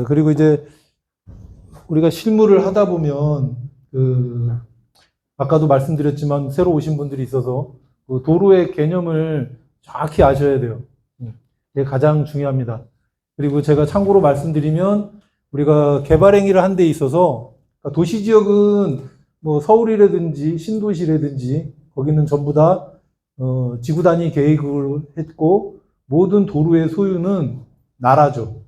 그리고 이제 우리가 실무를 하다 보면 아까도 말씀드렸지만 새로 오신 분들이 있어서 그 도로의 개념을 정확히 아셔야 돼요. 이게 가장 중요합니다. 그리고 제가 참고로 말씀드리면 우리가 개발 행위를 한 데 있어서 도시지역은 뭐 서울이라든지 신도시라든지 거기는 전부 다 지구 단위 계획을 했고 모든 도로의 소유는 나라죠.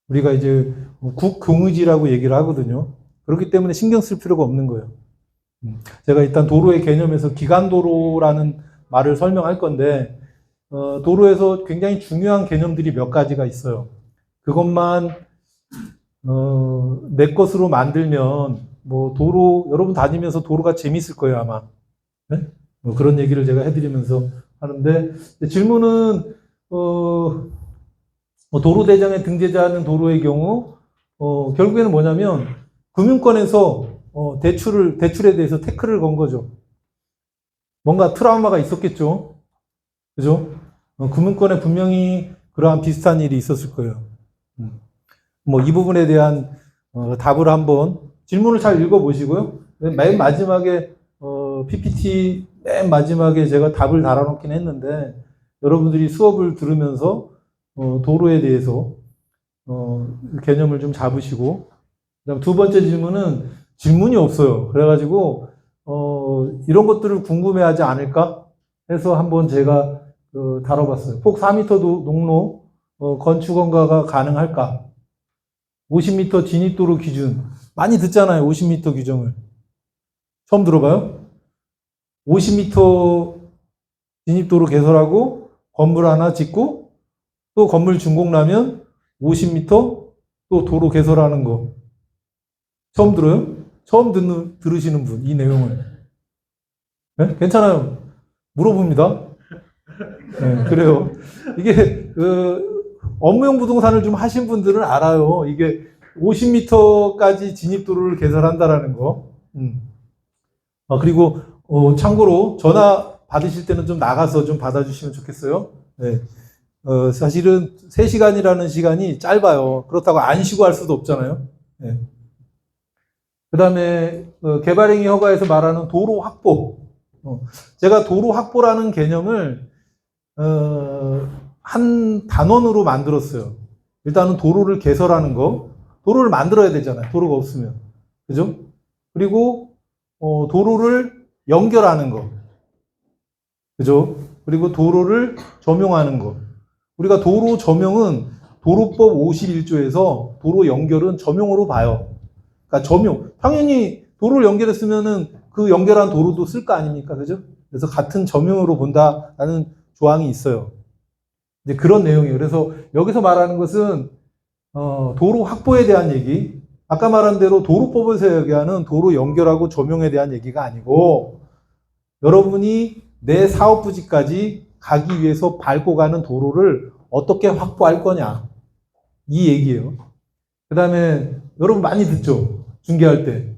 우리가 이제 국공유지라고 얘기를 하거든요. 그렇기 때문에 신경 쓸 필요가 없는 거예요. 제가 일단 도로의 개념에서 기간도로라는 말을 설명할 건데 도로에서 굉장히 중요한 개념들이 몇 가지가 있어요. 그것만 내 것으로 만들면 뭐 도로 여러분 다니면서 도로가 재밌을 거예요 아마. 네? 뭐 그런 얘기를 제가 해드리면서 하는데 질문은 도로대장에 등재자는 도로의 경우 결국에는 뭐냐면 금융권에서 대출에 대해서 태클을 건 거죠. 뭔가 트라우마가 있었겠죠. 그죠? 금융권에 분명히 그러한 비슷한 일이 있었을 거예요. 뭐 이 부분에 대한 답을 한번 질문을 잘 읽어보시고요. 맨 마지막에 PPT 맨 마지막에 제가 답을 달아놓긴 했는데 여러분들이 수업을 들으면서 도로에 대해서 개념을 좀 잡으시고 그다음 두 번째 질문은 질문이 없어요. 그래가지고 이런 것들을 궁금해하지 않을까 해서 한번 제가 다뤄봤어요. 폭 4m 농로 건축 허가가 가능할까? 50m 진입도로 기준 많이 듣잖아요. 50m 규정을 처음 들어봐요? 50m 진입도로 개설하고 건물 하나 짓고 또 건물 준공 나면 50m 또 도로 개설하는 거 처음 들어요? 처음 들으시는 분 이 내용을 네? 괜찮아요. 물어봅니다. 네, 그래요. 이게 업무용 부동산을 좀 하신 분들은 알아요. 이게 50m까지 진입도로를 개설한다라는 거. 그리고 참고로 전화 받으실 때는 좀 나가서 좀 받아주시면 좋겠어요. 네. 사실은 3시간이라는 시간이 짧아요. 그렇다고 안 쉬고 할 수도 없잖아요. 네. 그 다음에 개발행위 허가에서 말하는 도로 확보. 제가 도로 확보라는 개념을 한 단원으로 만들었어요. 일단은 도로를 개설하는 거. 도로를 만들어야 되잖아요. 도로가 없으면. 그죠? 그리고 도로를 연결하는 거. 그죠? 그리고 도로를 점용하는 거. 우리가 도로 점용은 도로법 51조에서 도로 연결은 점용으로 봐요. 그러니까 점용. 당연히 도로를 연결했으면은 그 연결한 도로도 쓸 거 아닙니까? 그죠? 그래서 같은 점용으로 본다라는 조항이 있어요. 이제 그런 내용이에요. 그래서 여기서 말하는 것은 도로 확보에 대한 얘기. 아까 말한 대로 도로법에서 얘기하는 도로 연결하고 점용에 대한 얘기가 아니고 여러분이 내 사업 부지까지 가기 위해서 밟고 가는 도로를 어떻게 확보할 거냐. 이 얘기예요. 그 다음에 여러분 많이 듣죠? 중개할 때.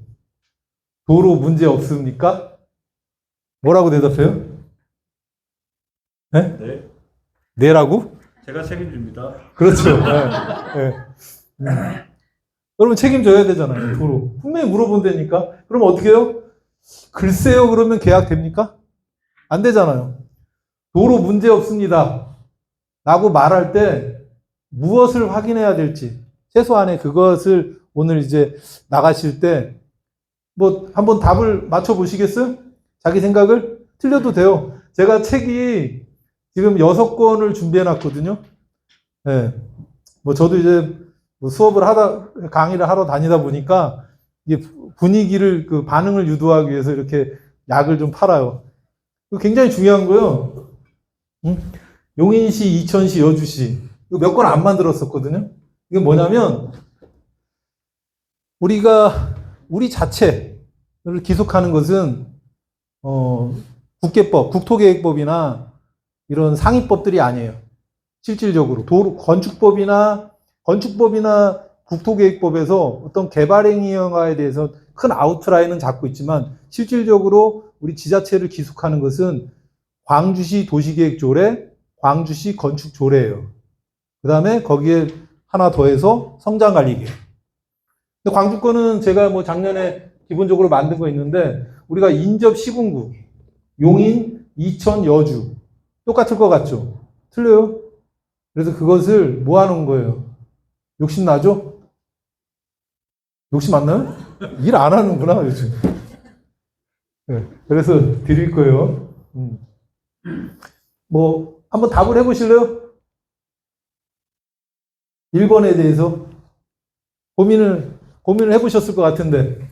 도로 문제 없습니까? 뭐라고 대답해요? 네? 네. 네라고? 제가 책임집니다. 그렇죠. 네. 네. 여러분 책임져야 되잖아요. 도로. 분명히 물어본다니까. 그럼 어떻게 해요? 글쎄요 그러면 계약 됩니까? 안 되잖아요. 도로 문제 없습니다. 라고 말할 때 무엇을 확인해야 될지 최소한의 그것을 오늘 이제 나가실 때 뭐 한번 답을 맞춰보시겠어요? 자기 생각을? 틀려도 돼요. 제가 책이 지금 6권을 준비해놨거든요. 네. 뭐 저도 이제 뭐 수업을 강의를 하러 다니다 보니까 이게 분위기를, 반응을 유도하기 위해서 이렇게 약을 좀 팔아요. 굉장히 중요한 거예요. 용인시, 이천시, 여주시. 이거 몇 권 안 만들었었거든요. 이게 뭐냐면, 우리 자체를 기속하는 것은, 국계법, 국토계획법이나 이런 상위법들이 아니에요. 실질적으로. 건축법이나 국토계획법에서 어떤 개발행위에 대해서 큰 아웃라인은 잡고 있지만 실질적으로 우리 지자체를 기속하는 것은 광주시 도시계획조례, 광주시 건축조례예요. 그 다음에 거기에 하나 더해서 성장관리계획. 근데 광주권은 제가 뭐 작년에 기본적으로 만든 거 있는데, 우리가 인접 시군구, 용인, 이천, 여주. 똑같을 것 같죠? 틀려요? 그래서 그것을 모아놓은 거예요. 욕심 나죠? 욕심 안 나요? 일 안 하는구나, 요즘. 네, 그래서 드릴 거예요. 뭐, 한번 답을 해보실래요? 1번에 대해서 고민을 해보셨을 것 같은데,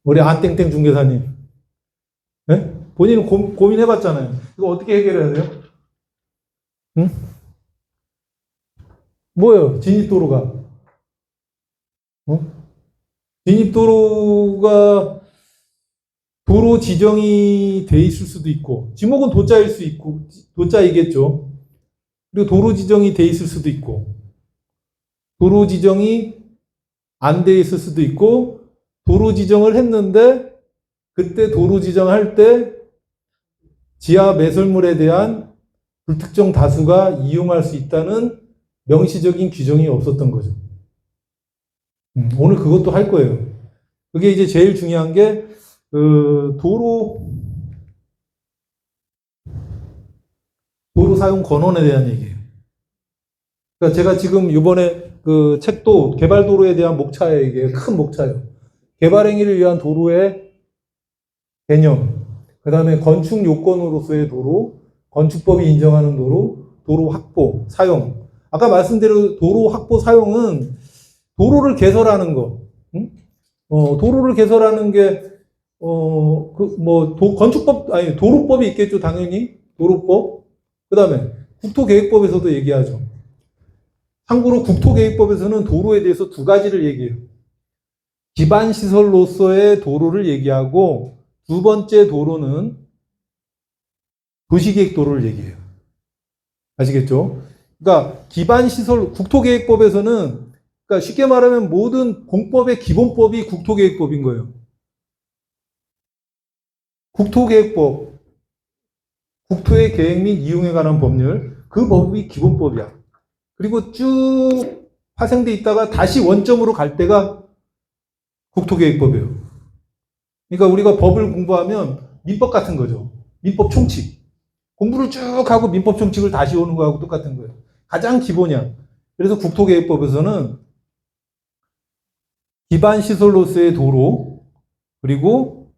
우리 안땡땡 중개사님. 네? 본인은 고민해봤잖아요. 이거 어떻게 해결해야 돼요? 응? 뭐예요? 진입도로가. 진입도로가 도로 지정이 돼 있을 수도 있고, 지목은 도자일 수 있고, 도자이겠죠. 그리고 도로 지정이 돼 있을 수도 있고, 도로 지정이 안 돼 있을 수도 있고, 도로 지정을 했는데, 그때 도로 지정할 때 지하 매설물에 대한 불특정 다수가 이용할 수 있다는 명시적인 규정이 없었던 거죠. 오늘 그것도 할 거예요. 그게 이제 제일 중요한 게, 도로 사용 권한에 대한 얘기예요. 그러니까 제가 지금 이번에 그 책도 개발도로에 대한 목차예요. 이게 큰 목차예요. 개발행위를 위한 도로의 개념, 그 다음에 건축 요건으로서의 도로, 건축법이 인정하는 도로, 도로 확보, 사용. 아까 말씀드린 도로 확보, 사용은 도로를 개설하는 거. 응? 도로를 개설하는 게, 건축법, 아니, 도로법이 있겠죠, 당연히. 도로법. 그 다음에 국토계획법에서도 얘기하죠. 참고로 국토계획법에서는 도로에 대해서 두 가지를 얘기해요. 기반시설로서의 도로를 얘기하고, 두 번째 도로는 도시계획도로를 얘기해요. 아시겠죠? 그러니까 기반시설, 국토계획법에서는, 그러니까 쉽게 말하면 모든 공법의 기본법이 국토계획법인 거예요. 국토계획법, 국토의 계획 및 이용에 관한 법률, 그 법이 기본법이야. 그리고 쭉 파생돼 있다가 다시 원점으로 갈 때가 국토계획법이에요. 그러니까 우리가 법을 공부하면 민법 같은 거죠. 민법 총칙. 공부를 쭉 하고 민법 총칙을 다시 오는 거하고 똑같은 거예요. 가장 기본이야. 그래서 국토계획법에서는 기반시설로서의 도로, 그리고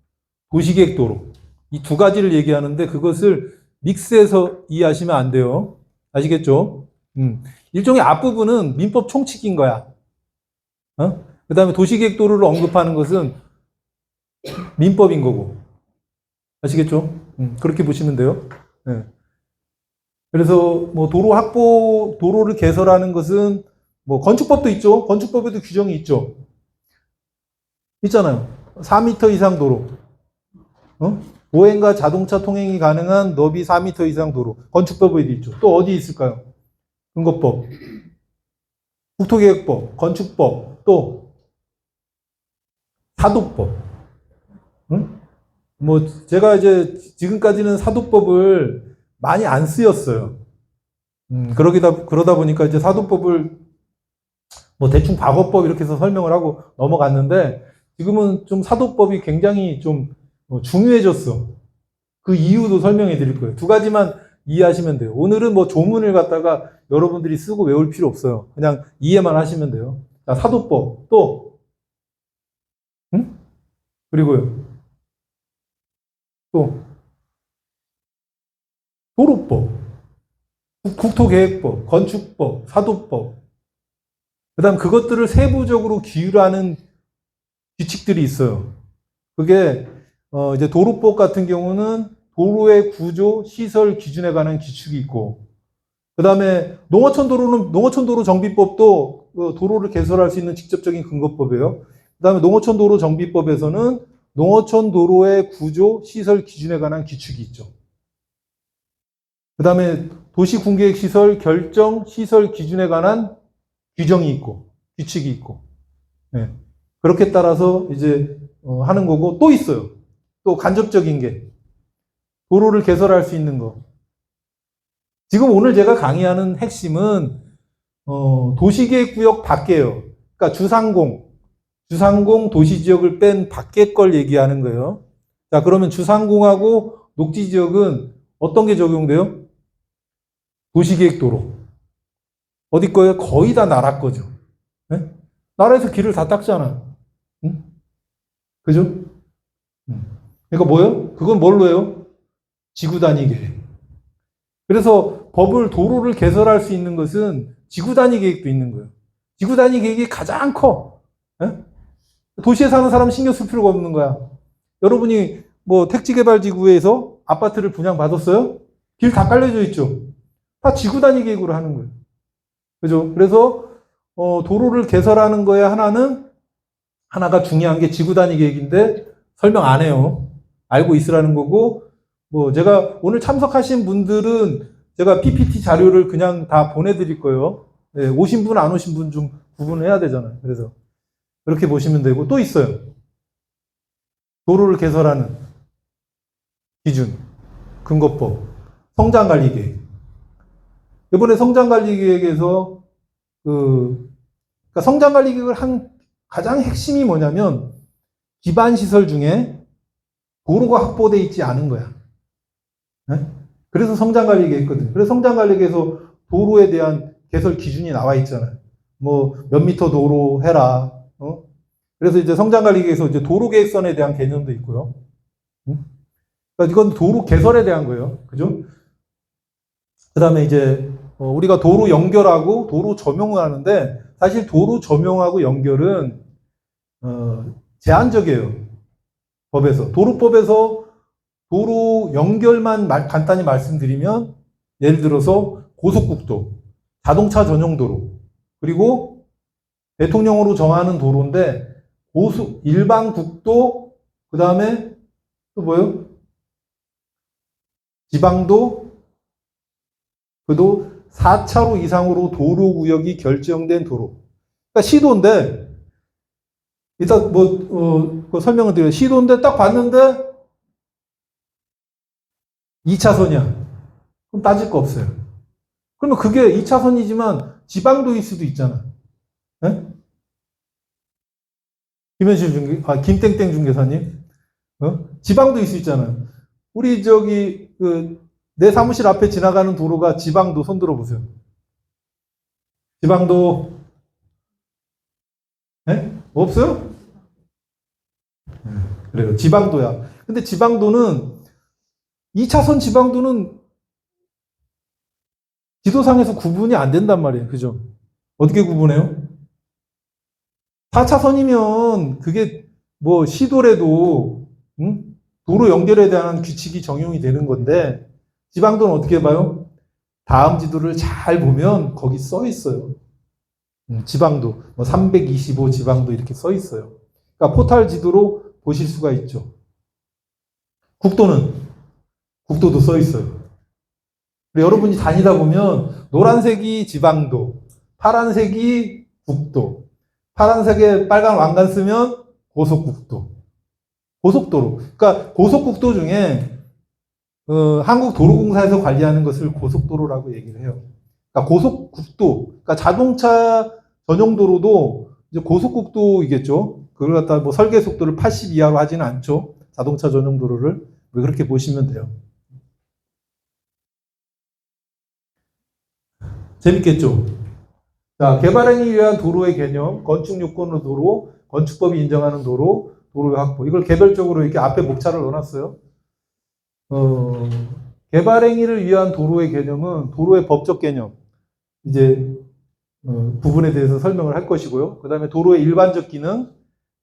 도시계획도로, 이 두 가지를 얘기하는데 그것을 믹스해서 이해하시면 안 돼요. 아시겠죠? 일종의 앞부분은 민법 총칙인 거야. 그 다음에 도시계획도로를 언급하는 것은 민법인 거고. 아시겠죠? 그렇게 보시면 돼요. 네. 그래서 뭐 도로 확보, 도로를 개설하는 것은 뭐 건축법도 있죠. 건축법에도 규정이 있죠. 있잖아요. 4m 이상 도로. 보행과 자동차 통행이 가능한 너비 4m 이상 도로. 건축법에도 있죠. 또 어디 있을까요? 근거법, 국토계획법, 건축법, 또 사도법. 뭐 제가 이제 지금까지는 사도법을 많이 안 쓰였어요. 그러다 보니까 이제 사도법을 뭐 대충 박어법 이렇게 해서 설명을 하고 넘어갔는데 지금은 좀 사도법이 굉장히 좀 중요해졌어. 그 이유도 설명해 드릴 거예요. 두 가지만 이해하시면 돼요. 오늘은 뭐 조문을 갖다가 여러분들이 쓰고 외울 필요 없어요. 그냥 이해만 하시면 돼요. 자, 사도법 또 그리고요. 또 도로법, 국토계획법, 건축법, 사도법. 그다음 그것들을 세부적으로 규율하는 규칙들이 있어요. 그게 이제 도로법 같은 경우는 도로의 구조, 시설 기준에 관한 규칙이 있고, 그다음에 농어촌도로 정비법도 도로를 개설할 수 있는 직접적인 근거법이에요. 그다음에 농어촌도로 정비법에서는 농어촌 도로의 구조, 시설 기준에 관한 규칙이 있죠. 그다음에 도시군계획시설 결정 시설 기준에 관한 규정이 있고 규칙이 있고, 네. 그렇게 따라서 이제 하는 거고, 또 있어요. 또 간접적인 게 도로를 개설할 수 있는 거. 지금 오늘 제가 강의하는 핵심은 도시계획구역 밖에요. 그러니까 주상공 도시지역을 뺀 밖에 걸 얘기하는 거예요. 자, 그러면 주상공하고 녹지지역은 어떤 게 적용돼요? 도시계획도로. 어디 거예요? 거의 다 나라 거죠. 네? 나라에서 길을 다 닦잖아. 응? 그죠? 그러니까 뭐예요? 그건 뭘로 해요? 지구 단위 계획. 그래서 도로를 개설할 수 있는 것은 지구 단위 계획도 있는 거예요. 지구 단위 계획이 가장 커. 예? 도시에 사는 사람 신경 쓸 필요가 없는 거야. 여러분이 뭐 택지개발지구에서 아파트를 분양받았어요? 길 다 깔려져 있죠. 다 지구 단위 계획으로 하는 거예요. 그죠? 그래서 도로를 개설하는 거에 하나가 중요한 게 지구 단위 계획인데 설명 안 해요. 알고 있으라는 거고, 뭐 제가 오늘 참석하신 분들은 제가 PPT 자료를 그냥 다 보내드릴 거예요. 네, 오신 분 안 오신 분 좀 구분을 해야 되잖아요. 그래서 그렇게 보시면 되고, 또 있어요. 도로를 개설하는 기준, 근거법, 성장관리계획. 이번에 성장관리계획에서 그러니까 성장관리계획을 한 가장 핵심이 뭐냐면 기반시설 중에 도로가 확보되어 있지 않은 거야. 네? 그래서 성장관리계획이거든. 그래서 성장관리계획에서 도로에 대한 개설 기준이 나와 있잖아요. 뭐 몇 미터 도로 해라. 그래서 이제 성장관리계획에서 이제 도로계획선에 대한 개념도 있고요. 그러니까 이건 도로 개설에 대한 거예요. 그죠? 그 다음에 이제 우리가 도로 연결하고 도로 점용을 하는데 사실 도로 점용하고 연결은 제한적이에요. 법에서. 도로법에서 도로 연결만 간단히 말씀드리면 예를 들어서 고속국도, 자동차 전용 도로, 그리고 대통령으로 정하는 도로인데 일반 국도, 그 다음에 또 뭐예요? 지방도, 그도 4차로 이상으로 도로구역이 결정된 도로. 그러니까 시도인데, 일단 설명을 드려요. 시도인데 딱 봤는데 2차선이야. 그럼 따질 거 없어요. 그러면 그게 2차선이지만 지방도일 수도 있잖아. 네? 김땡땡 중개사님. 지방도일 수 있잖아. 우리 내 사무실 앞에 지나가는 도로가 지방도. 손 들어보세요. 지방도. 네? 없어요? 그래요. 지방도야. 근데 지방도는 2차선 지방도는 지도상에서 구분이 안 된단 말이에요. 그죠? 어떻게 구분해요? 4차선이면 그게 뭐 시도라도 도로 연결에 대한 규칙이 적용이 되는 건데 지방도는 어떻게 봐요? 다음 지도를 잘 보면 거기 써 있어요. 지방도, 뭐 325 지방도 이렇게 써 있어요. 그러니까 포탈 지도로 보실 수가 있죠. 국도도 써 있어요. 여러분이 다니다 보면 노란색이 지방도, 파란색이 국도, 파란색에 빨간 왕관 쓰면 고속국도, 고속도로. 그러니까 고속국도 중에 한국도로공사에서 관리하는 것을 고속도로라고 얘기를 해요. 그러니까 고속국도, 그러니까 자동차 전용 도로도 이제 고속국도이겠죠. 그걸 갖다 뭐 설계 속도를 80 이하로 하지는 않죠. 자동차 전용 도로를. 그렇게 보시면 돼요. 재밌겠죠? 자, 개발행위 위한 도로의 개념, 건축 요건으로 도로, 건축법이 인정하는 도로, 도로의 확보. 이걸 개별적으로 이렇게 앞에 목차를 넣어놨어요. 개발행위를 위한 도로의 개념은 도로의 법적 개념, 이제 부분에 대해서 설명을 할 것이고요. 그 다음에 도로의 일반적 기능,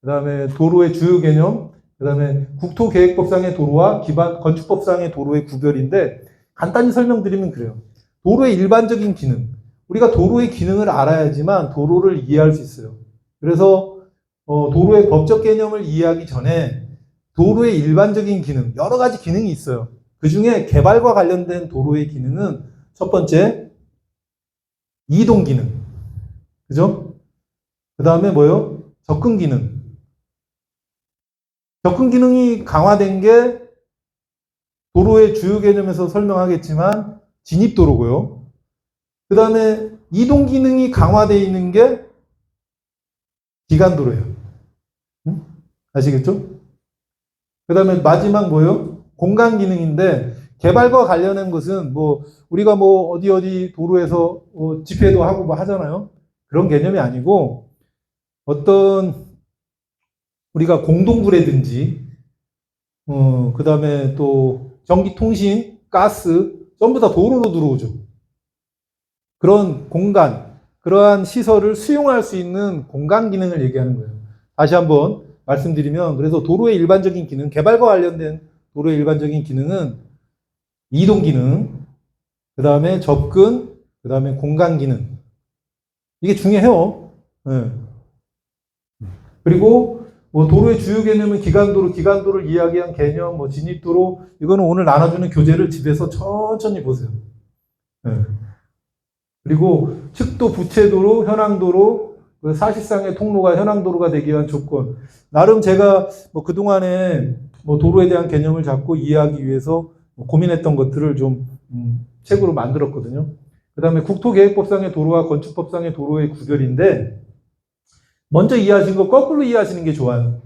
그 다음에 도로의 주요 개념, 그 다음에 국토계획법상의 도로와 건축법상의 도로의 구별인데 간단히 설명드리면 그래요. 도로의 일반적인 기능. 우리가 도로의 기능을 알아야지만 도로를 이해할 수 있어요. 그래서 도로의 법적 개념을 이해하기 전에 도로의 일반적인 기능, 여러 가지 기능이 있어요. 그 중에 개발과 관련된 도로의 기능은 첫 번째, 이동 기능. 그죠? 그 다음에 뭐요? 접근 기능. 접근 기능이 강화된 게 도로의 주요 개념에서 설명하겠지만 진입도로고요. 그 다음에 이동 기능이 강화되어 있는 게 기간도로예요. 응? 아시겠죠? 그 다음에 마지막 뭐예요? 공간 기능인데, 개발과 관련한 것은 뭐 우리가 뭐 어디 도로에서 집회도 하고 뭐 하잖아요. 그런 개념이 아니고 어떤 우리가 공동구래든지 그 다음에 또 전기통신, 가스 전부 다 도로로 들어오죠. 그런 공간, 그러한 시설을 수용할 수 있는 공간 기능을 얘기하는 거예요. 다시 한번 말씀드리면 그래서 도로의 일반적인 기능, 개발과 관련된 도로의 일반적인 기능은 이동 기능, 그 다음에 접근, 그 다음에 공간 기능. 이게 중요해요. 네. 그리고 뭐 도로의 주요 개념은 기간도로, 기간도를 이야기한 개념, 뭐 진입도로, 이거는 오늘 나눠주는 교재를 집에서 천천히 보세요. 네. 그리고 측도, 부채도로, 현황도로, 그 사실상의 통로가 현황도로가 되기 위한 조건. 나름 제가 뭐 그동안에 뭐 도로에 대한 개념을 잡고 이해하기 위해서 고민했던 것들을 좀 책으로 만들었거든요. 그 다음에 국토계획법상의 도로와 건축법상의 도로의 구별인데, 먼저 이해하신 거 거꾸로 이해하시는 게 좋아요.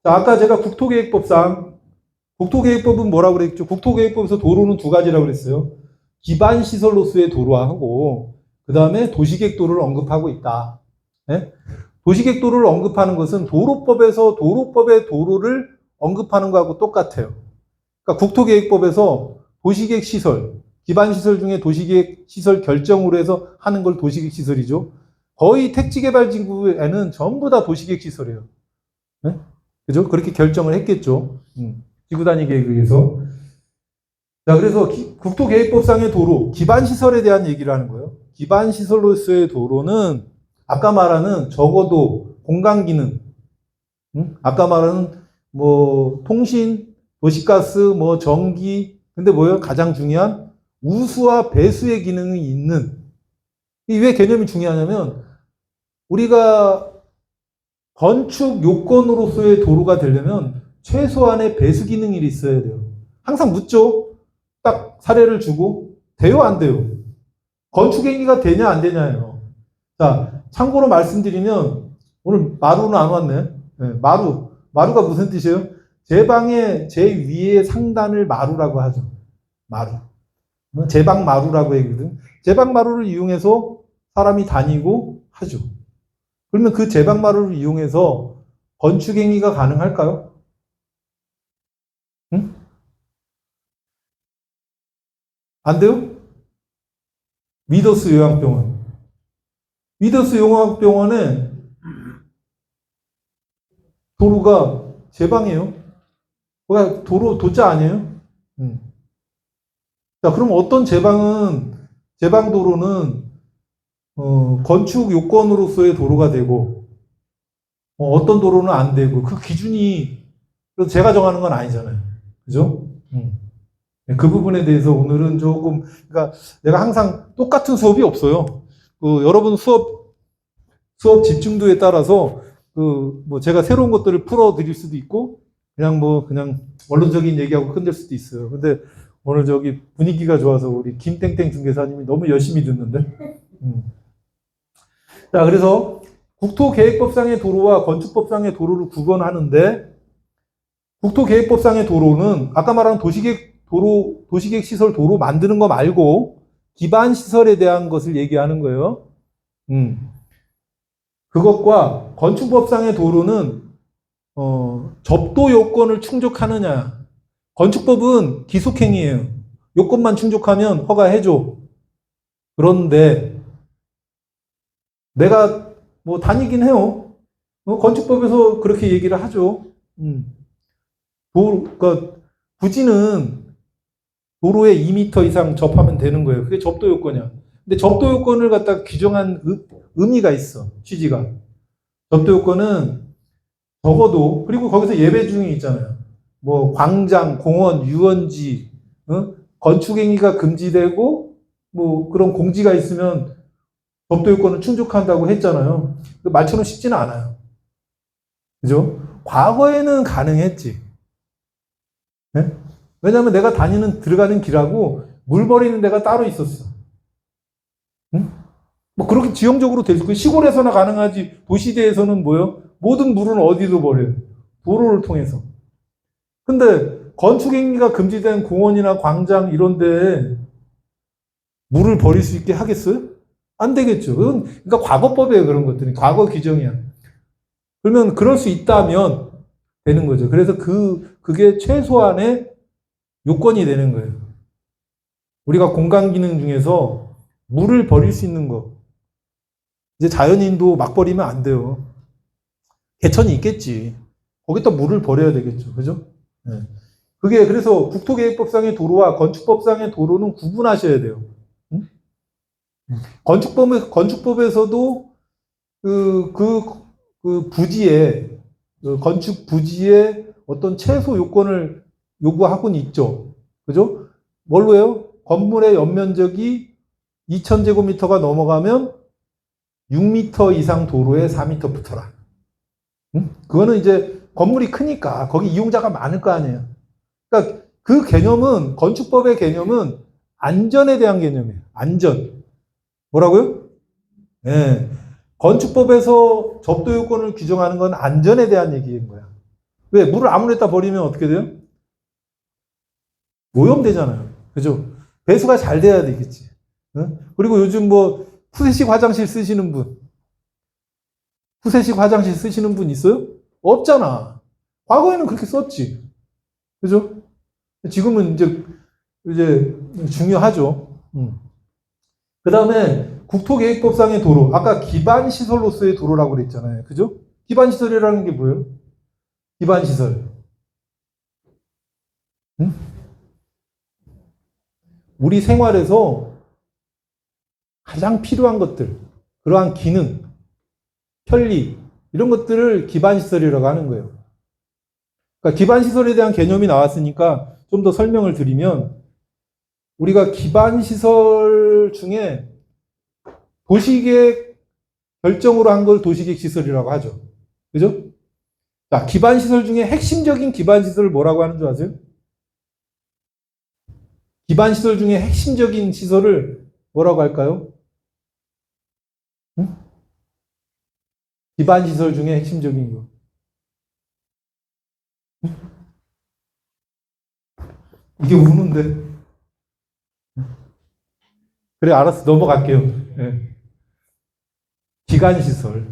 자, 아까 제가 국토계획법은 뭐라고 그랬죠? 국토계획법에서 도로는 두 가지라고 그랬어요. 기반시설로서의 도로하고, 그 다음에 도시계획도로를 언급하고 있다. 네? 도시계획도로를 언급하는 것은 도로법에서 도로법의 도로를 언급하는 거하고 똑같아요. 그러니까 국토계획법에서 도시계획시설, 기반시설 중에 도시계획시설 결정으로 해서 하는 걸 도시계획시설이죠. 거의 택지개발지구에는 전부 다 도시계획시설이에요. 네? 그죠? 그렇게 결정을 했겠죠. 지구단위 계획에 의해서. 자, 그래서 국토계획법상의 도로, 기반시설에 대한 얘기를 하는 거예요. 기반시설로서의 도로는 아까 말하는 적어도 공간기능, 아까 말하는 뭐 통신, 도시가스, 뭐 전기, 근데 뭐예요? 가장 중요한 우수와 배수의 기능이 있는. 이 왜 개념이 중요하냐면 우리가 건축 요건으로서의 도로가 되려면 최소한의 배수 기능이 있어야 돼요. 항상 묻죠? 딱 사례를 주고 돼요, 안 돼요? 건축행위가 되냐, 안 되냐예요. 자, 참고로 말씀드리면 오늘 마루는 안 왔네. 네, 마루가 무슨 뜻이에요? 제 방의 제 위에 상단을 마루라고 하죠. 마루. 제방 마루라고 하거든. 제방 마루를 이용해서 사람이 다니고 하죠. 그러면 그 제방 마루를 이용해서 건축행위가 가능할까요? 응? 안 돼요? 위더스 요양병원. 위더스 요양병원에 도로가 제방이에요. 그러니까 도자 아니에요? 자, 그럼 어떤 제방도로는 건축 요건으로서의 도로가 되고, 어떤 도로는 안 되고, 그 기준이, 그래서 제가 정하는 건 아니잖아요. 그죠? 그 부분에 대해서 오늘은 조금, 그러니까 내가 항상 똑같은 수업이 없어요. 여러분 수업 집중도에 따라서, 뭐 제가 새로운 것들을 풀어드릴 수도 있고, 그냥 원론적인 얘기하고 끝낼 수도 있어요. 근데 오늘 저기 분위기가 좋아서 우리 김땡땡 중개사님이 너무 열심히 듣는데. 자, 그래서 국토계획법상의 도로와 건축법상의 도로를 구분하는데, 국토계획법상의 도로는 아까 말한 도시계획시설 도로 만드는 거 말고 기반시설에 대한 것을 얘기하는 거예요. 그것과 건축법상의 도로는 접도 요건을 충족하느냐. 건축법은 기속행위예요. 요건만 충족하면 허가해줘. 그런데 내가 뭐 다니긴 해요. 건축법에서 그렇게 얘기를 하죠. 그러니까 부지는 도로에 2m 이상 접하면 되는 거예요. 그게 접도 요건이야. 근데 접도 요건을 갖다 규정한 의미가 있어. 취지가. 접도 요건은 적어도, 그리고 거기서 예외 중에 있잖아요. 뭐 광장, 공원, 유원지, 건축행위가 금지되고 뭐 그런 공지가 있으면 접도 요건을 충족한다고 했잖아요. 말처럼 쉽지는 않아요. 그죠? 과거에는 가능했지. 네? 왜냐하면 내가 들어가는 길하고 물 버리는 데가 따로 있었어. 응? 뭐 그렇게 지형적으로 될 수 있고 시골에서나 가능하지 도시대에서는 뭐요? 모든 물은 어디로 버려요? 도로를 통해서. 근데 건축행위가 금지된 공원이나 광장 이런 데에 물을 버릴 수 있게 하겠어요? 안 되겠죠. 그러니까 과거법이에요, 그런 것들이. 과거 규정이야. 그러면 그럴 수 있다면 되는 거죠. 그래서 그게 최소한의 요건이 되는 거예요. 우리가 공간 기능 중에서 물을 버릴 수 있는 거. 이제 자연인도 막 버리면 안 돼요. 개천이 있겠지. 거기다 물을 버려야 되겠죠. 그죠? 네. 그게 그래서 국토계획법상의 도로와 건축법상의 도로는 구분하셔야 돼요. 응? 건축법에서도 그 부지에, 그 건축 부지에 어떤 최소 요건을 요구하고는 있죠. 그죠? 뭘로 해요? 건물의 연면적이 2000제곱미터가 넘어가면 6m 이상 도로에 4m 붙어라. 응? 그거는 이제 건물이 크니까 거기 이용자가 많을 거 아니에요. 그러니까 그 개념은, 건축법의 개념은 안전에 대한 개념이에요. 안전. 뭐라고요? 예. 건축법에서 접도 요건을 규정하는 건 안전에 대한 얘기인 거야. 왜? 물을 아무 데다 버리면 어떻게 돼요? 오염되잖아요. 그죠? 배수가 잘 돼야 되겠지. 응? 그리고 요즘 뭐 푸세식 화장실 쓰시는 분, 푸세식 화장실 쓰시는 분 있어요? 없잖아. 과거에는 그렇게 썼지. 그죠? 지금은 이제 중요하죠. 그 다음에 국토계획법상의 도로, 아까 기반시설로서의 도로라고 그랬잖아요. 그죠? 기반시설이라는 게 뭐예요? 기반시설. 응? 우리 생활에서 가장 필요한 것들, 그러한 기능, 편리, 이런 것들을 기반시설이라고 하는 거예요. 그러니까 기반시설에 대한 개념이 나왔으니까 좀 더 설명을 드리면, 우리가 기반시설 중에 도시계획 결정으로 한 걸 도시계획 시설이라고 하죠. 그죠? 자, 기반시설 중에 핵심적인 기반시설을 뭐라고 하는 줄 아세요? 기반시설 중에 핵심적인 시설을 뭐라고 할까요? 응? 기반시설 중에 핵심적인 거. 이게 우는데. 그래, 알았어. 넘어갈게요. 네. 기간시설.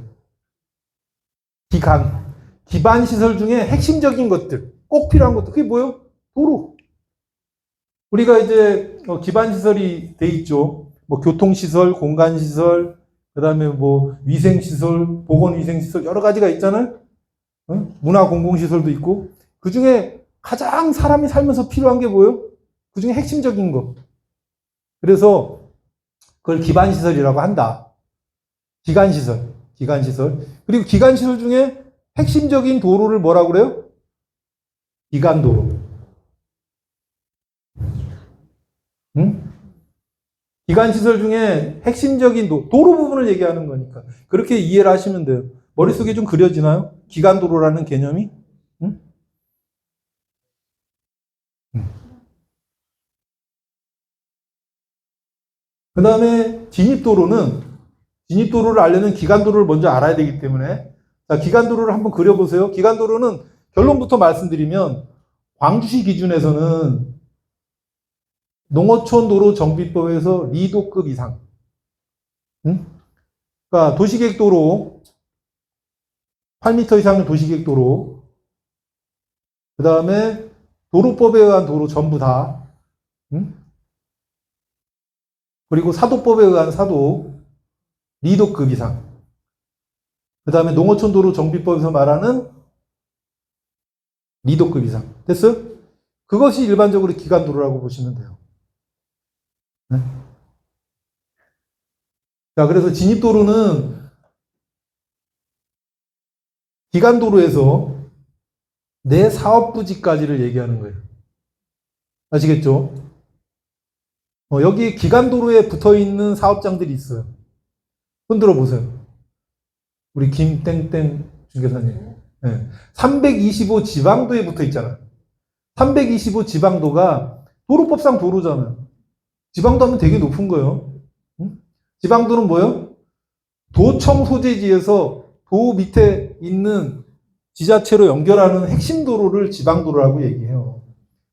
기반시설 중에 핵심적인 것들. 꼭 필요한 것들. 그게 뭐예요? 도로. 우리가 이제 기반시설이 돼 있죠. 뭐 교통시설, 공간시설, 그 다음에 뭐 위생시설, 보건위생시설 여러 가지가 있잖아요. 문화공공시설도 있고. 그 중에 가장 사람이 살면서 필요한 게 뭐예요? 그 중에 핵심적인 거. 그래서 그걸 기반시설이라고 한다. 기간시설. 그리고 기간시설 중에 핵심적인 도로를 뭐라고 그래요? 기간도로. 응? 기간시설 중에 핵심적인 도로 부분을 얘기하는 거니까. 그렇게 이해를 하시면 돼요. 머릿속에 좀 그려지나요? 기간도로라는 개념이? 응? 그 다음에 진입도로를 알려면 기간도로를 먼저 알아야 되기 때문에, 자, 기간도로를 한번 그려보세요. 기간도로는 결론부터 말씀드리면, 광주시 기준에서는 농어촌 도로 정비법에서 리도급 이상. 응? 그러니까 도시계획도로, 8m 이상의 도시계획도로, 그 다음에 도로법에 의한 도로 전부 다, 응? 그리고 사도법에 의한 사도, 리도급 이상. 그 다음에 농어촌 도로 정비법에서 말하는 리도급 이상. 됐어요? 그것이 일반적으로 기간도로라고 보시면 돼요. 네? 자, 그래서 진입도로는 기간도로에서 내 사업부지까지를 얘기하는 거예요. 아시겠죠? 여기 기간도로에 붙어 있는 사업장들이 있어요. 손들어 보세요. 우리 김땡땡 중개사님. 네. 325 지방도에 붙어 있잖아요. 325 지방도가 도로법상 도로잖아요. 지방도 하면 되게 높은 거예요. 응? 지방도는 뭐예요? 도청 소재지에서 도 밑에 있는 지자체로 연결하는 핵심 도로를 지방도로라고 얘기해요.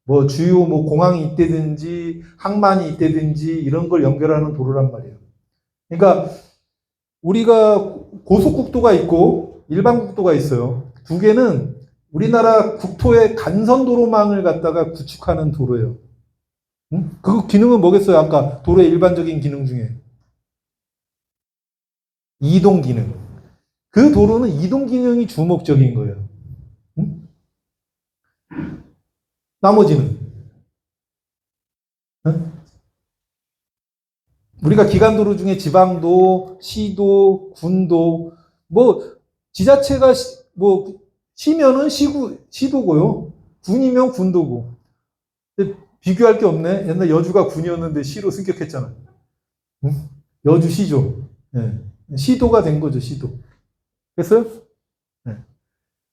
뭐 주요 뭐 공항이 있다든지 항만이 있다든지 이런 걸 연결하는 도로란 말이에요. 그러니까 우리가 고속국도가 있고 일반국도가 있어요. 두 개는 우리나라 국토의 간선도로망을 갖다가 구축하는 도로예요. 응? 그 기능은 뭐겠어요? 아까 도로의 일반적인 기능 중에 이동 기능. 그 도로는 이동 기능이 주목적인 거예요. 응? 나머지는 응? 우리가 기간도로 중에 지방도, 시도, 군도, 뭐 지자체가 뭐 시면은 시도고요. 군이면 군도고. 근데 비교할 게 없네. 옛날 여주가 군이었는데 시로 승격했잖아. 응? 여주시죠. 네. 시도가 된 거죠, 시도. 됐어요? 네.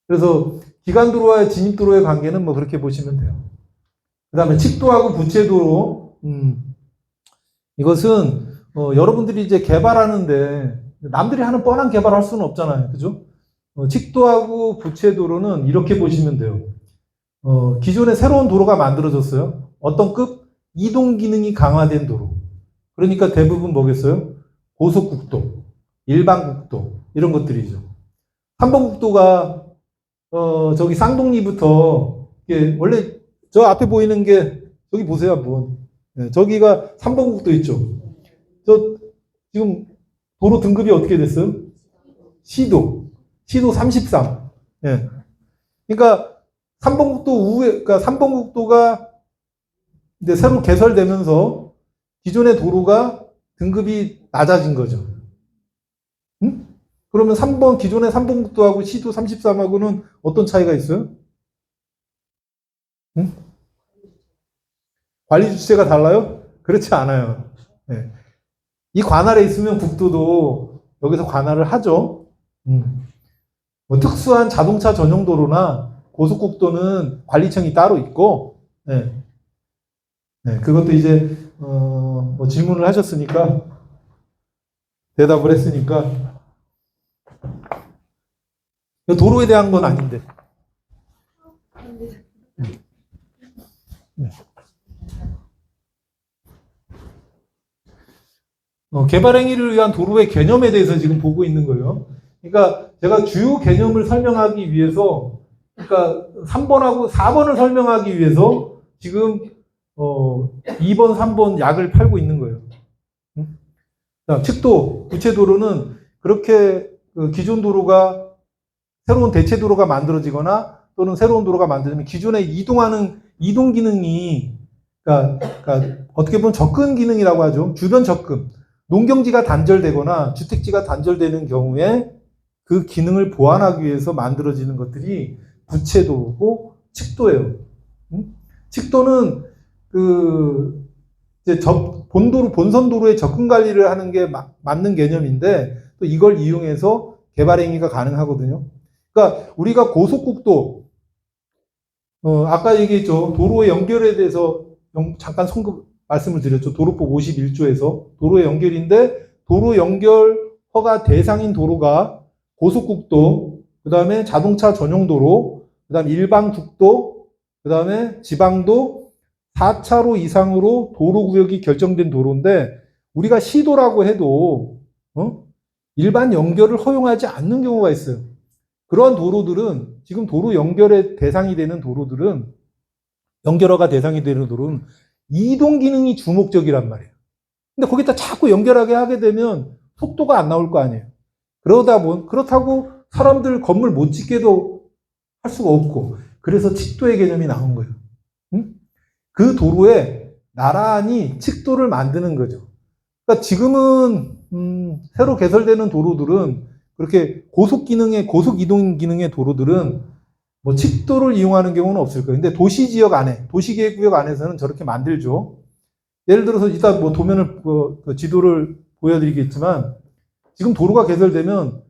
그래서 기간도로와 진입도로의 관계는 뭐 그렇게 보시면 돼요. 그 다음에 칙도하고 부채도로, 이것은, 여러분들이 이제 개발하는데, 남들이 하는 뻔한 개발할 수는 없잖아요. 그죠? 칙도하고 부채도로는 이렇게 보시면 돼요. 기존에 새로운 도로가 만들어졌어요. 어떤 급? 이동 기능이 강화된 도로. 그러니까 대부분 뭐겠어요? 고속국도, 일반국도, 이런 것들이죠. 3번 국도가, 저기 쌍둥리부터, 원래 저 앞에 보이는 게, 저기 보세요, 한번. 네, 저기가 3번 국도 있죠. 지금 도로 등급이 어떻게 됐어요? 시도 33. 예. 그러니까 3번 국도 우회, 그러니까 3번 국도가 이제 새로 개설되면서 기존의 도로가 등급이 낮아진 거죠. 응? 그러면 기존의 3번 국도하고 시도 33하고는 어떤 차이가 있어요? 응? 관리 주체가 달라요? 그렇지 않아요. 네. 이 관할에 있으면 국도도 여기서 관할을 하죠. 뭐 특수한 자동차 전용 도로나 고속국도는 관리청이 따로 있고, 네. 네, 그것도 이제 뭐 질문을 하셨으니까 대답을 했으니까 도로에 대한 건 아닌데. 네. 개발 행위를 위한 도로의 개념에 대해서 지금 보고 있는 거예요. 그러니까 제가 주요 개념을 설명하기 위해서, 그러니까 3번하고 4번을 설명하기 위해서 지금 2번, 3번 약을 팔고 있는 거예요. 칙도, 부채도로는 그렇게 기존 도로가 새로운 대체 도로가 만들어지거나 또는 새로운 도로가 만들어지면 기존에 이동하는 이동 기능이, 그러니까 어떻게 보면 접근 기능이라고 하죠. 주변 접근. 농경지가 단절되거나 주택지가 단절되는 경우에 그 기능을 보완하기 위해서 만들어지는 것들이 부채도로고 칙도예요. 칙도는 이제 본선 도로의 접근 관리를 하는 게 맞는 개념인데 또 이걸 이용해서 개발 행위가 가능하거든요. 그러니까 우리가 고속국도, 아까 얘기했죠. 도로의 연결에 대해서 잠깐 말씀을 드렸죠. 도로법 51조에서 도로의 연결인데 도로 연결 허가 대상인 도로가 고속국도, 그 다음에 자동차 전용 도로, 그 다음에 일반 국도, 그 다음에 지방도 4차로 이상으로 도로구역이 결정된 도로인데 우리가 시도라고 해도 일반 연결을 허용하지 않는 경우가 있어요. 그러한 도로들은 지금 도로 연결의 대상이 되는 도로들은 연결허가 대상이 되는 도로는 이동 기능이 주목적이란 말이에요. 근데 거기다 자꾸 연결하게 하게 되면 속도가 안 나올 거 아니에요. 그렇다고 사람들 건물 못 짓게도 할 수가 없고, 그래서 칙도의 개념이 나온 거예요. 응? 그 도로에 나란히 칙도를 만드는 거죠. 그러니까 지금은 새로 개설되는 도로들은 그렇게 고속 이동 기능의 도로들은 뭐 칙도를 이용하는 경우는 없을 거예요. 근데 도시 지역 안에, 도시계획구역 안에서는 저렇게 만들죠. 예를 들어서 이따 뭐 도면을, 지도를 보여드리겠지만, 지금 도로가 개설되면,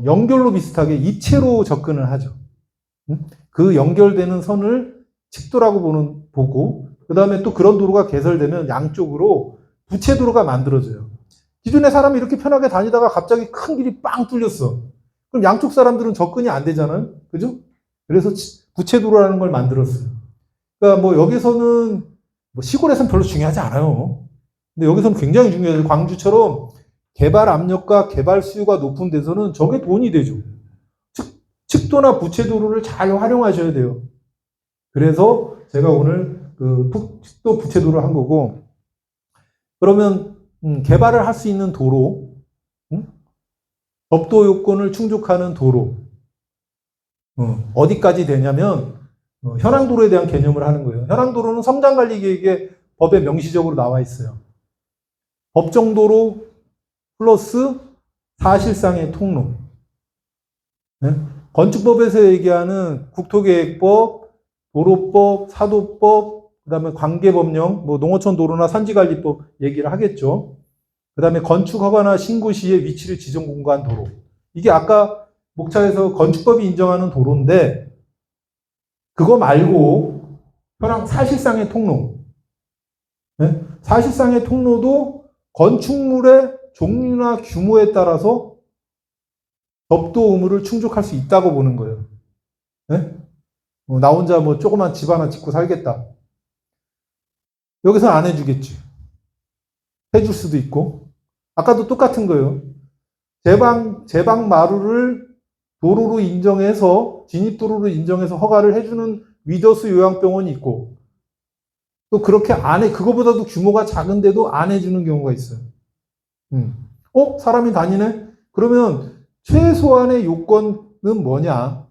연결로 비슷하게 입체로 접근을 하죠. 그 연결되는 선을 칙도라고 보고, 그 다음에 또 그런 도로가 개설되면 양쪽으로 부채도로가 만들어져요. 기존에 사람이 이렇게 편하게 다니다가 갑자기 큰 길이 빵 뚫렸어. 그럼 양쪽 사람들은 접근이 안 되잖아요. 그죠? 그래서 부채도로라는 걸 만들었어요. 그러니까 뭐 여기서는 뭐 시골에서는 별로 중요하지 않아요. 근데 여기서는 굉장히 중요해요. 광주처럼 개발 압력과 개발 수요가 높은 데서는 저게 돈이 되죠. 측도나 부채도로를 잘 활용하셔야 돼요. 그래서 제가 오늘 그 측도 부채도로를 한 거고, 그러면 개발을 할 수 있는 도로, 접도 요건을 충족하는 도로, 어디까지 되냐면 현황도로에 대한 개념을 하는 거예요. 현황도로는 성장관리계획에 법에 명시적으로 나와 있어요. 법정도로 플러스 사실상의 통로. 네? 건축법에서 얘기하는 국토계획법, 도로법, 사도법, 그 다음에 관계법령, 뭐 농어촌 도로나 산지관리법 얘기를 하겠죠. 그 다음에 건축허가나 신고 시에 위치를 지정 공간 도로. 이게 아까 목차에서 건축법이 인정하는 도로인데, 그거 말고 현황 사실상의 통로. 네? 사실상의 통로도 건축물의 종류나 규모에 따라서 접도 의무를 충족할 수 있다고 보는 거예요. 네? 나 혼자 뭐 조그만 집 하나 짓고 살겠다. 여기서 안 해주겠지. 해줄 수도 있고. 아까도 똑같은 거예요. 제방 마루를 도로로 인정해서, 진입도로로 인정해서 허가를 해주는 위더스 요양병원이 있고, 또 그렇게 안 해, 그거보다도 규모가 작은데도 안 해주는 경우가 있어요. 사람이 다니네? 그러면 최소한의 요건은 뭐냐?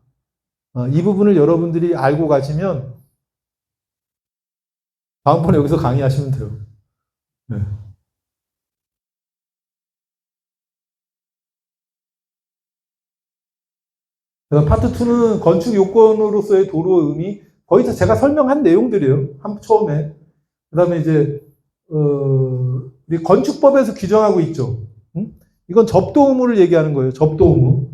이 부분을 여러분들이 알고 가시면 다음번에 여기서 강의하시면 돼요. 네. 파트 2는 건축 요건으로서의 도로 의미, 거의 다 제가 설명한 내용들이에요. 처음에. 그 다음에 이제, 우리 건축법에서 규정하고 있죠. 이건 접도 의무를 얘기하는 거예요. 접도 의무.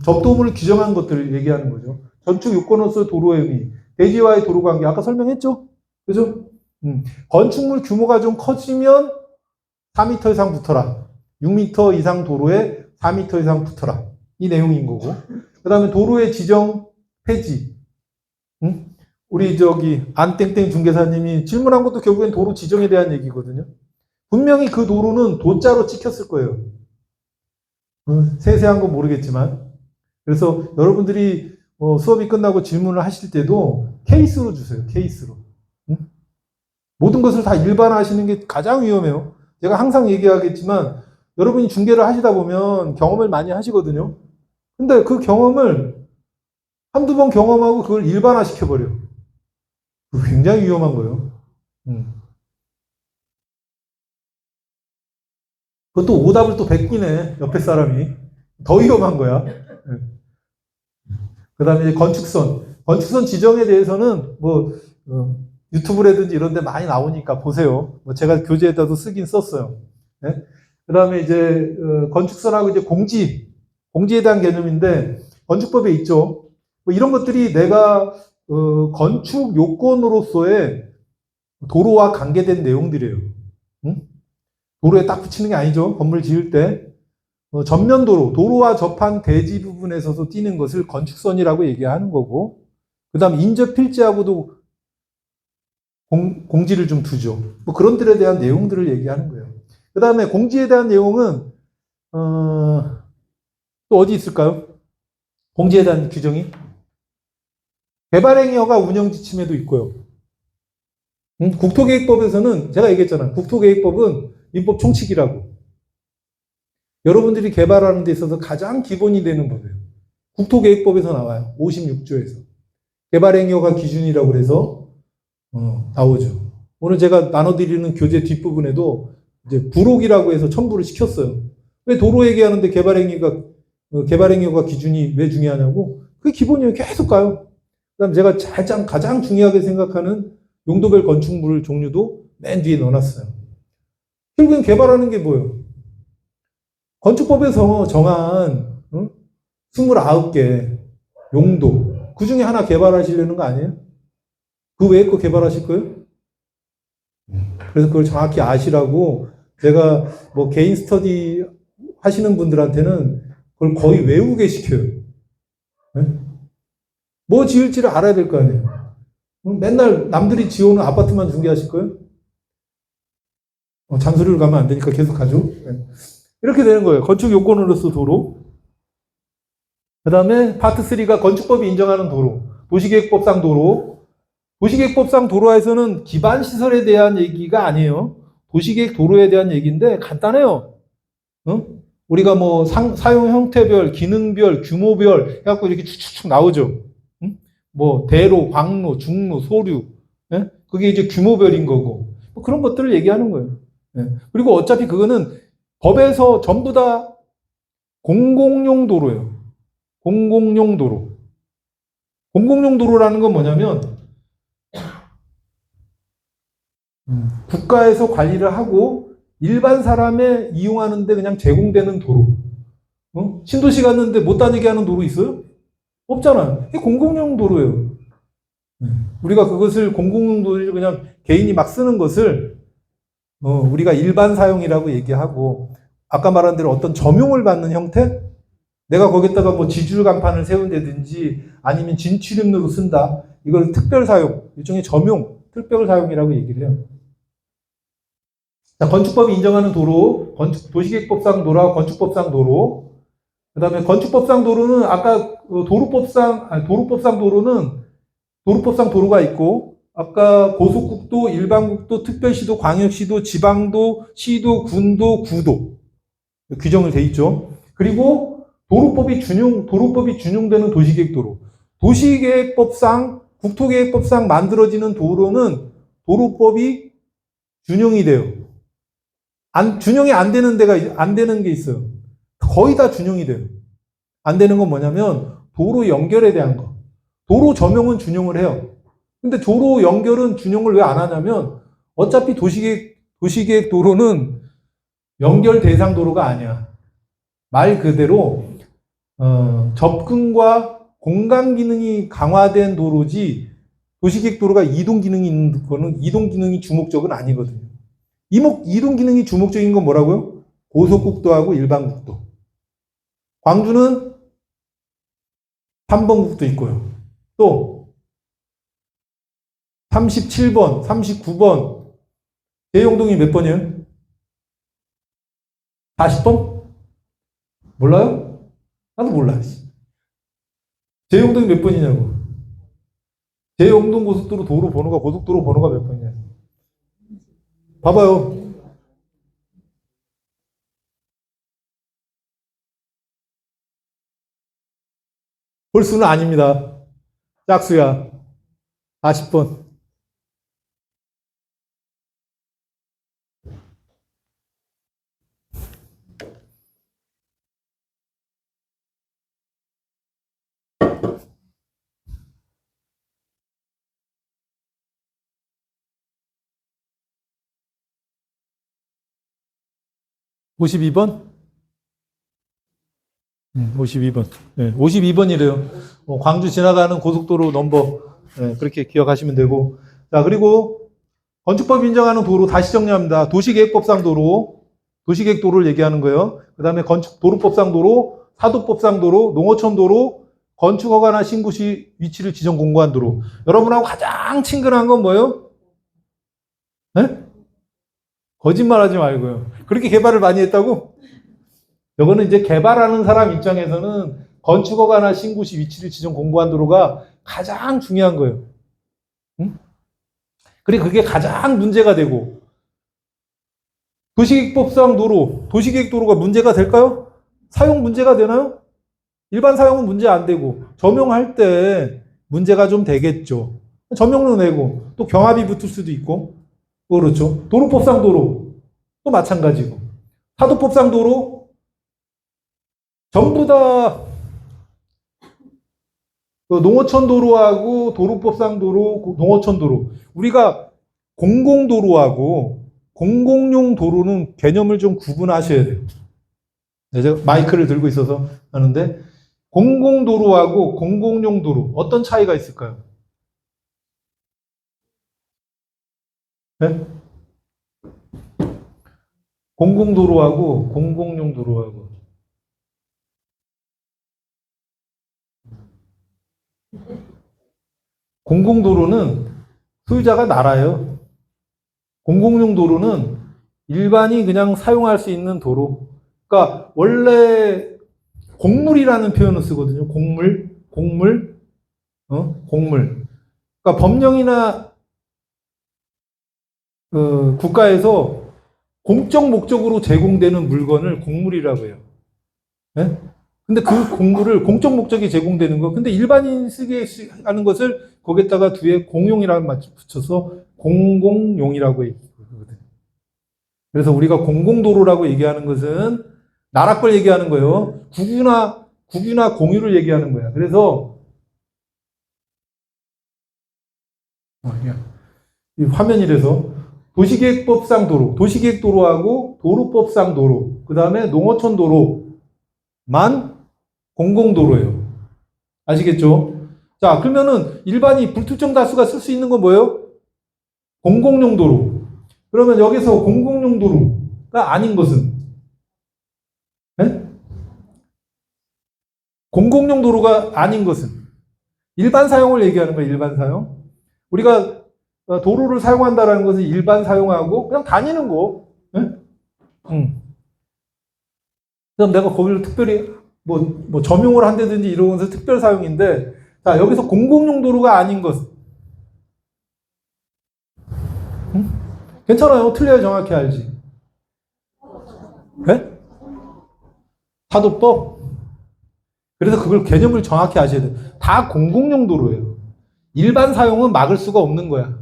접도 의무를 규정한 것들을 얘기하는 거죠. 건축 요건으로서 도로의 의미, 대지와의 도로 관계, 아까 설명했죠? 그죠? 건축물 규모가 좀 커지면 4m 이상 붙어라. 6m 이상 도로에 4m 이상 붙어라. 이 내용인 거고. 그 다음에 도로의 지정, 폐지. 우리 안땡땡 중개사님이 질문한 것도 결국엔 도로 지정에 대한 얘기거든요. 분명히 그 도로는 도자로 찍혔을 거예요. 세세한 건 모르겠지만. 그래서 여러분들이 수업이 끝나고 질문을 하실 때도 케이스로 주세요. 케이스로. 모든 것을 다 일반화하시는 게 가장 위험해요. 제가 항상 얘기하겠지만 여러분이 중개를 하시다 보면 경험을 많이 하시거든요. 근데 그 경험을 한두 번 경험하고 그걸 일반화 시켜버려. 굉장히 위험한 거예요. 그것도 오답을 또 베끼네, 옆에 사람이. 더 위험한 거야. 그 다음에 건축선 지정에 대해서는 유튜브라든지 이런 데 많이 나오니까 보세요. 제가 교재에다도 쓰긴 썼어요. 네? 그 다음에 이제, 건축선하고 이제 공지에 대한 개념인데, 건축법에 있죠. 이런 것들이 내가, 건축 요건으로서의 도로와 관계된 내용들이에요. 도로에 딱 붙이는 게 아니죠. 건물 지을 때. 전면도로, 도로와 접한 대지 부분에서도 띄는 것을 건축선이라고 얘기하는 거고, 그 다음 인접 필지하고도 공지를 좀 두죠. 그런 들에 대한 내용들을 얘기하는 거예요. 그 다음에 공지에 대한 내용은, 또 어디 있을까요? 공지에 대한 규정이? 개발행위허가 운영지침에도 있고요. 국토계획법에서는 제가 얘기했잖아요. 국토계획법은 민법 총칙이라고. 여러분들이 개발하는 데 있어서 가장 기본이 되는 법이에요. 국토계획법에서 나와요. 56조에서. 개발행위허가 기준이라고 해서 나오죠. 오늘 제가 나눠드리는 교재 뒷부분에도 이제 부록이라고 해서 첨부를 시켰어요. 왜 도로 얘기하는데 개발행위허가 기준이 왜 중요하냐고? 그게 기본이에요. 계속 가요. 그 다음 제가 가장 중요하게 생각하는 용도별 건축물 종류도 맨 뒤에 넣어놨어요. 결국엔 개발하는 게 뭐예요? 건축법에서 정한 29개 용도, 그 중에 하나 개발하시려는 거 아니에요? 그 외에 거 개발하실 거예요? 그래서 그걸 정확히 아시라고 제가 뭐 개인 스터디 하시는 분들한테는 그걸 거의 외우게 시켜요. 네? 뭐 지을지를 알아야 될 거 아니에요. 맨날 남들이 지어오는 아파트만 중개하실 거예요? 잔소리를 가면 안 되니까 계속 가죠. 네. 이렇게 되는 거예요. 건축 요건으로서 도로. 그 다음에 파트 3가 건축법이 인정하는 도로. 도시계획법상 도로. 도시계획법상 도로에서는 기반 시설에 대한 얘기가 아니에요. 도시계획 도로에 대한 얘기인데 간단해요. 우리가 뭐 사용 형태별, 기능별, 규모별 해갖고 이렇게 쭉쭉쭉 나오죠. 뭐 대로, 광로, 중로, 소류. 예? 그게 이제 규모별인 거고. 뭐 그런 것들을 얘기하는 거예요. 예. 그리고 어차피 그거는 법에서 전부 다 공공용 도로예요. 공공용 도로. 공공용 도로라는 건 뭐냐면 국가에서 관리를 하고 일반 사람의 이용하는데 그냥 제공되는 도로. 신도시 갔는데 못 다니게 하는 도로 있어요? 없잖아요. 이게 공공용 도로예요. 우리가 그것을 공공용 도로를 그냥 개인이 막 쓰는 것을 우리가 일반 사용이라고 얘기하고 아까 말한 대로 어떤 점용을 받는 형태? 내가 거기다가 뭐 지줄 간판을 세운다든지 아니면 진출입로로 쓴다. 이걸 특별 사용, 일종의 점용, 특별 사용이라고 얘기를 해요. 자, 건축법이 인정하는 도로, 도시계획법상 도로와 건축법상 도로. 그 다음에 건축법상 도로는 아까 도로법상 도로는 도로법상 도로가 있고, 아까 고속국도, 일반국도, 특별시도, 광역시도, 지방도, 시도, 군도, 구도 규정을 돼 있죠. 그리고 도로법이 준용되는 도시계획도로. 도시계획법상, 국토계획법상 만들어지는 도로는 도로법이 준용이 돼요. 준용이 안 되는 안 되는 게 있어요. 거의 다 준용이 돼요. 안 되는 건 뭐냐면 도로 연결에 대한 거. 도로 점용은 준용을 해요. 근데 도로 연결은 준용을 왜 안 하냐면 어차피 도시계획 도로는 연결 대상 도로가 아니야. 말 그대로 접근과 공간 기능이 강화된 도로지 도시계획 도로가 이동 기능이 있는 거는 이동 기능이 주목적은 아니거든요. 이동 기능이 주목적인 건 뭐라고요? 고속국도하고 일반국도. 광주는 3번 국도 있고요. 또 37번, 39번. 대용동이 몇 번이에요? 40번? 몰라요? 나도 몰라. 대용동이 몇 번이냐고. 대용동 고속도로 고속도로 번호가 몇 번이냐. 봐봐요. 홀수는 아닙니다. 짝수야. 40번. (52번) 52번. 네, 52번이래요. 광주 지나가는 고속도로 넘버. 네, 그렇게 기억하시면 되고. 자, 그리고 건축법 인정하는 도로 다시 정리합니다. 도시계획법상 도로, 도시계획 도로를 얘기하는 거예요. 그 다음에 도로법상 도로, 사도법상 도로, 농어촌 도로, 건축허가나 신고시 위치를 지정 공고한 도로. 여러분하고 가장 친근한 건 뭐예요? 네? 거짓말하지 말고요. 그렇게 개발을 많이 했다고? 이거는 이제 개발하는 사람 입장에서는 건축허가나 신고시 위치를 지정 공고한 도로가 가장 중요한 거예요. 응? 그리고 그게 가장 문제가 되고 도시계획법상 도로, 도시계획 도로가 문제가 될까요? 사용 문제가 되나요? 일반 사용은 문제 안 되고 점용할 때 문제가 좀 되겠죠. 점용료 내고 또 경합이 붙을 수도 있고 그렇죠. 도로법상 도로 또 마찬가지고 사도법상 도로 전부 다 농어촌 도로하고 도로법상 도로, 농어촌 도로 우리가 공공도로하고 공공용 도로는 개념을 좀 구분하셔야 돼요. 제가 마이크를 들고 있어서 하는데 공공도로하고 공공용 도로 어떤 차이가 있을까요? 네? 공공도로하고 공공용 도로하고. 공공도로는 소유자가 나라예요. 공공용 도로는 일반이 그냥 사용할 수 있는 도로. 그러니까 원래 공물이라는 표현을 쓰거든요. 공물. 공물. 그러니까 법령이나 국가에서 공적 목적으로 제공되는 물건을 공물이라고 해요. 네? 근데 그 공물을 공적 목적이 제공되는 거, 근데 일반인 쓰게 하는 것을 거기에다가 뒤에 공용이라는 말 붙여서 공공용이라고 얘기하거든요. 그래서 우리가 공공도로라고 얘기하는 것은 나라 걸 얘기하는 거예요. 국유나 공유를 얘기하는 거야. 그래서 이 화면이라서 도시계획법상 도로, 도시계획도로하고 도로법상 도로, 그 다음에 농어촌 도로만 공공도로예요. 아시겠죠? 자, 그러면은 일반이 불특정 다수가 쓸 수 있는 건 뭐예요? 공공용 도로. 그러면 여기서 공공용 도로가 아닌 것은? 네? 공공용 도로가 아닌 것은? 일반 사용을 얘기하는 거예요, 일반 사용. 우리가 도로를 사용한다는 것은 일반 사용하고 그냥 다니는 거. 네? 그럼 내가 거기를 특별히 뭐 점용을 한다든지 이런 것은 특별 사용인데, 자, 여기서 공공용 도로가 아닌 것. 괜찮아요. 틀려야 정확히 알지. 네? 사도법? 그래서 그걸 개념을 정확히 아셔야 돼요. 다 공공용 도로예요. 일반 사용은 막을 수가 없는 거야.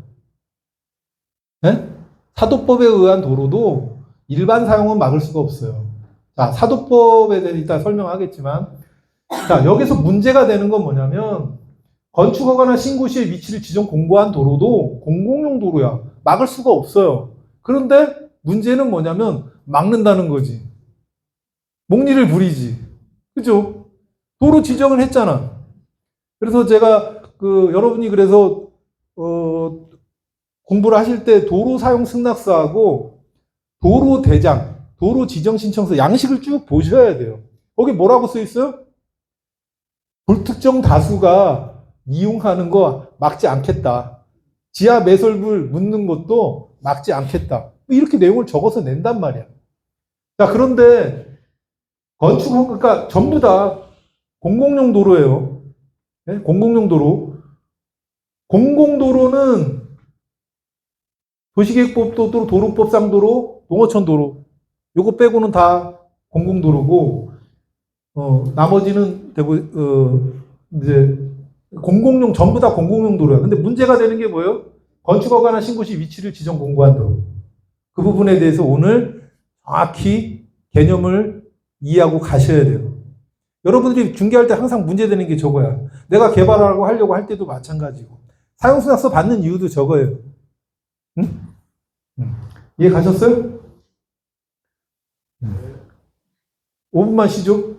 네? 사도법에 의한 도로도 일반 사용은 막을 수가 없어요. 자, 사도법에 대해서 이따 설명하겠지만, 자, 여기서 문제가 되는 건 뭐냐면, 건축허가나 신고 시의 위치를 지정 공고한 도로도 공공용 도로야. 막을 수가 없어요. 그런데 문제는 뭐냐면, 막는다는 거지. 목리를 부리지. 그죠? 도로 지정을 했잖아. 그래서 제가, 여러분이 그래서, 공부를 하실 때 도로 사용 승낙서하고 도로 대장, 도로 지정 신청서 양식을 쭉 보셔야 돼요. 거기 뭐라고 써 있어요? 불특정 다수가 이용하는 거 막지 않겠다. 지하 매설물 묻는 것도 막지 않겠다. 이렇게 내용을 적어서 낸단 말이야. 자, 그런데 그러니까 전부 다 공공용 도로예요. 네? 공공용 도로. 공공도로는 도시계획법도 도로법상 도로, 농어촌 도로. 요거 빼고는 다 공공도로고, 나머지는 되고, 이제, 전부 다 공공용 도로야. 근데 문제가 되는 게 뭐예요? 건축허가나 신고시 위치를 지정 공고한 도로. 그 부분에 대해서 오늘 정확히 개념을 이해하고 가셔야 돼요. 여러분들이 중개할 때 항상 문제되는 게 저거야. 내가 개발하고 하려고 할 때도 마찬가지고. 사용승낙서 받는 이유도 저거예요. 응? 이해 가셨어요? 5분만 쉬죠.